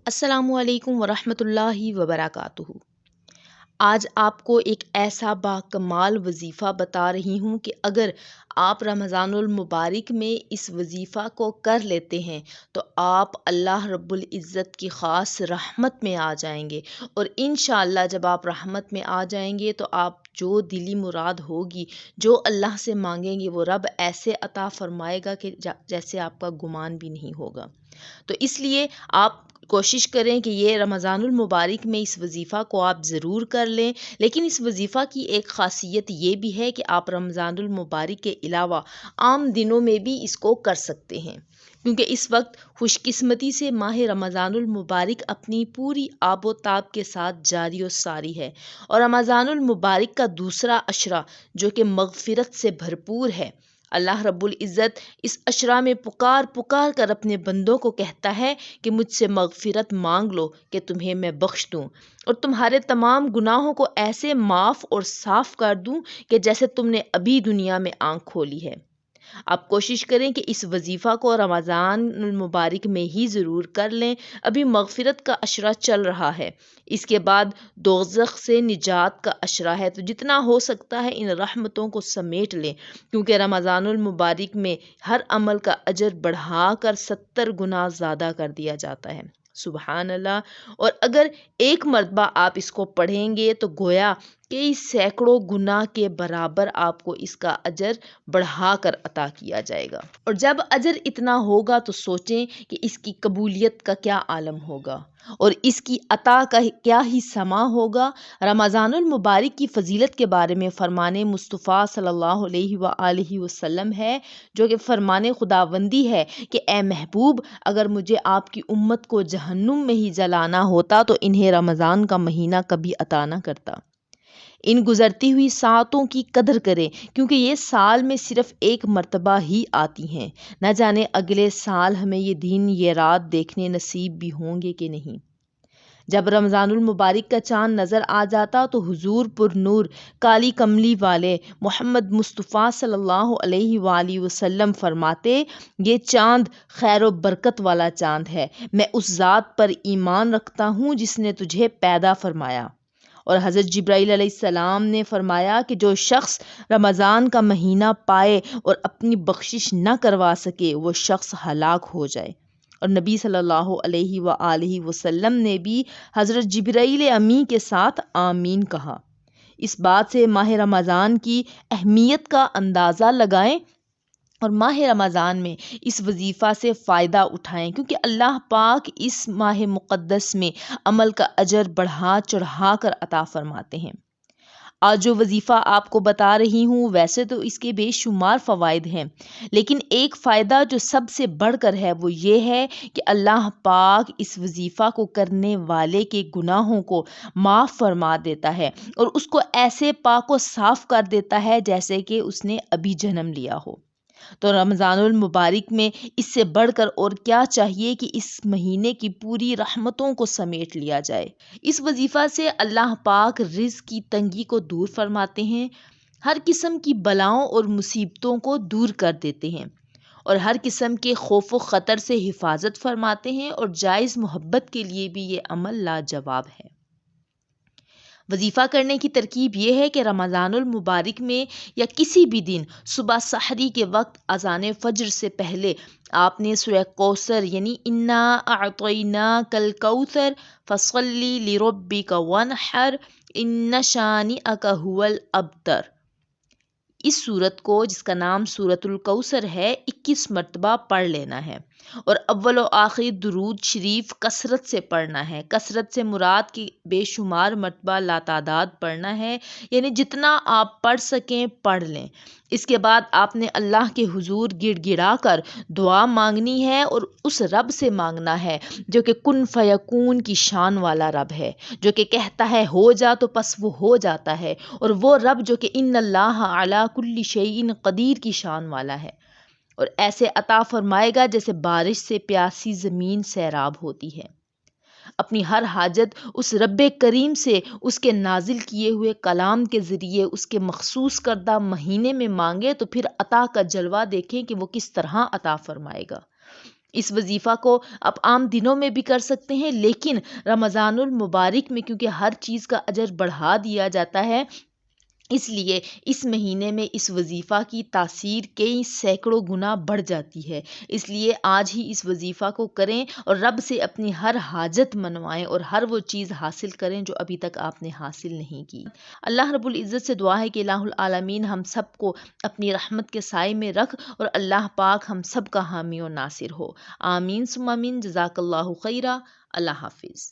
السلام علیکم ورحمۃ اللہ وبرکاتہ۔ آج آپ کو ایک ایسا باکمال وظیفہ بتا رہی ہوں کہ اگر آپ رمضان المبارک میں اس وظیفہ کو کر لیتے ہیں تو آپ اللہ رب العزت کی خاص رحمت میں آ جائیں گے، اور انشاءاللہ جب آپ رحمت میں آ جائیں گے تو آپ جو دلی مراد ہوگی، جو اللہ سے مانگیں گے، وہ رب ایسے عطا فرمائے گا کہ جیسے آپ کا گمان بھی نہیں ہوگا۔ تو اس لیے آپ کوشش کریں کہ یہ رمضان المبارک میں اس وظیفہ کو آپ ضرور کر لیں، لیکن اس وظیفہ کی ایک خاصیت یہ بھی ہے کہ آپ رمضان المبارک کے علاوہ عام دنوں میں بھی اس کو کر سکتے ہیں، کیونکہ اس وقت خوش قسمتی سے ماہ رمضان المبارک اپنی پوری آب و تاب کے ساتھ جاری و ساری ہے، اور رمضان المبارک کا دوسرا عشرہ جو کہ مغفرت سے بھرپور ہے، اللہ رب العزت اس عشرہ میں پکار پکار کر اپنے بندوں کو کہتا ہے کہ مجھ سے مغفرت مانگ لو کہ تمہیں میں بخش دوں، اور تمہارے تمام گناہوں کو ایسے معاف اور صاف کر دوں کہ جیسے تم نے ابھی دنیا میں آنکھ کھولی ہے۔ آپ کوشش کریں کہ اس وظیفہ کو رمضان المبارک میں ہی ضرور کر لیں۔ ابھی مغفرت کا عشرہ چل رہا ہے، اس کے بعد دوزخ سے نجات کا عشرہ ہے، تو جتنا ہو سکتا ہے ان رحمتوں کو سمیٹ لیں، کیونکہ رمضان المبارک میں ہر عمل کا اجر بڑھا کر 70 گنا زیادہ کر دیا جاتا ہے۔ سبحان اللہ۔ اور اگر ایک مرتبہ آپ اس کو پڑھیں گے تو گویا کئی سینکڑوں گنا کے برابر آپ کو اس کا اجر بڑھا کر عطا کیا جائے گا، اور جب اجر اتنا ہوگا تو سوچیں کہ اس کی قبولیت کا کیا عالم ہوگا اور اس کی عطا کا کیا ہی سما ہوگا۔ رمضان المبارک کی فضیلت کے بارے میں فرمان مصطفیٰ صلی اللہ علیہ وآلہ وسلم ہے، جو کہ فرمان خداوندی ہے کہ اے محبوب، اگر مجھے آپ کی امت کو جہنم میں ہی جلانا ہوتا تو انہیں رمضان کا مہینہ کبھی عطا نہ کرتا۔ ان گزرتی ہوئی ساعتوں کی قدر کریں، کیونکہ یہ سال میں صرف ایک مرتبہ ہی آتی ہیں، نہ جانے اگلے سال ہمیں یہ دن یہ رات دیکھنے نصیب بھی ہوں گے کہ نہیں۔ جب رمضان المبارک کا چاند نظر آ جاتا تو حضور پر نور کالی کملی والے محمد مصطفیٰ صلی اللہ علیہ وآلہ وسلم فرماتے، یہ چاند خیر و برکت والا چاند ہے، میں اس ذات پر ایمان رکھتا ہوں جس نے تجھے پیدا فرمایا۔ اور حضرت جبرائیل علیہ السلام نے فرمایا کہ جو شخص رمضان کا مہینہ پائے اور اپنی بخشش نہ کروا سکے وہ شخص ہلاک ہو جائے، اور نبی صلی اللہ علیہ وآلہ وسلم نے بھی حضرت جبرائیل امی کے ساتھ آمین کہا۔ اس بات سے ماہ رمضان کی اہمیت کا اندازہ لگائیں اور ماہ رمضان میں اس وظیفہ سے فائدہ اٹھائیں، کیونکہ اللہ پاک اس ماہ مقدس میں عمل کا اجر بڑھا چڑھا کر عطا فرماتے ہیں۔ آج جو وظیفہ آپ کو بتا رہی ہوں ویسے تو اس کے بے شمار فوائد ہیں، لیکن ایک فائدہ جو سب سے بڑھ کر ہے وہ یہ ہے کہ اللہ پاک اس وظیفہ کو کرنے والے کے گناہوں کو معاف فرما دیتا ہے اور اس کو ایسے پاک و صاف کر دیتا ہے جیسے کہ اس نے ابھی جنم لیا ہو۔ تو رمضان المبارک میں اس سے بڑھ کر اور کیا چاہیے کہ اس مہینے کی پوری رحمتوں کو سمیٹ لیا جائے۔ اس وظیفہ سے اللہ پاک رزق کی تنگی کو دور فرماتے ہیں، ہر قسم کی بلاؤں اور مصیبتوں کو دور کر دیتے ہیں، اور ہر قسم کے خوف و خطر سے حفاظت فرماتے ہیں، اور جائز محبت کے لیے بھی یہ عمل لاجواب ہے۔ وظیفہ کرنے کی ترکیب یہ ہے کہ رمضان المبارک میں یا کسی بھی دن صبح سحری کے وقت اذان فجر سے پہلے آپ نے سورہ کوثر یعنی انا اعطیناک الکوثر فصلی لربک وانحر ان شانئک ھو الابتر، اس سورت کو جس کا نام سورۃ الکوثر ہے 21 مرتبہ پڑھ لینا ہے، اور اول و آخر درود شریف کثرت سے پڑھنا ہے۔ کثرت سے مراد کی بے شمار مرتبہ لاتعداد پڑھنا ہے، یعنی جتنا آپ پڑھ سکیں پڑھ لیں۔ اس کے بعد آپ نے اللہ کے حضور گڑ گڑا کر دعا مانگنی ہے، اور اس رب سے مانگنا ہے جو کہ کن فیکون کی شان والا رب ہے، جو کہ کہتا ہے ہو جا تو پس وہ ہو جاتا ہے، اور وہ رب جو کہ ان اللہ علی کل شیء قدیر کی شان والا ہے، اور ایسے عطا فرمائے گا جیسے بارش سے پیاسی زمین سیراب ہوتی ہے۔ اپنی ہر حاجت اس رب کریم سے اس کے نازل کیے ہوئے کلام کے ذریعے اس کے مخصوص کردہ مہینے میں مانگے تو پھر عطا کا جلوہ دیکھیں کہ وہ کس طرح عطا فرمائے گا۔ اس وظیفہ کو آپ عام دنوں میں بھی کر سکتے ہیں، لیکن رمضان المبارک میں کیونکہ ہر چیز کا اجر بڑھا دیا جاتا ہے، اس لیے اس مہینے میں اس وظیفہ کی تاثیر کئی سینکڑوں گنا بڑھ جاتی ہے۔ اس لیے آج ہی اس وظیفہ کو کریں اور رب سے اپنی ہر حاجت منوائیں اور ہر وہ چیز حاصل کریں جو ابھی تک آپ نے حاصل نہیں کی۔ اللہ رب العزت سے دعا ہے کہ الہ العالمین ہم سب کو اپنی رحمت کے سائے میں رکھ اور اللہ پاک ہم سب کا حامی و ناصر ہو۔ آمین ثم آمین۔ جزاک اللہ خیرہ۔ اللہ حافظ۔